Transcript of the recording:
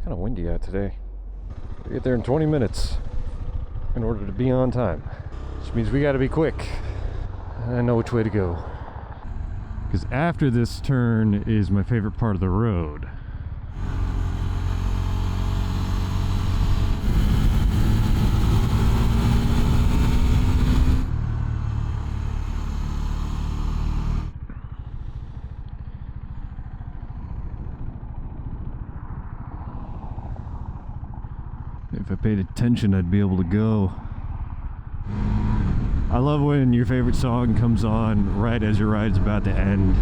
kind of windy out today. We get there in 20 minutes in order to be on time, which means we got to be quick. I know which way to go. Because after this turn is my favorite part of the road. If I paid attention, I'd be able to go. I love when your favorite song comes on right as your ride's about to end.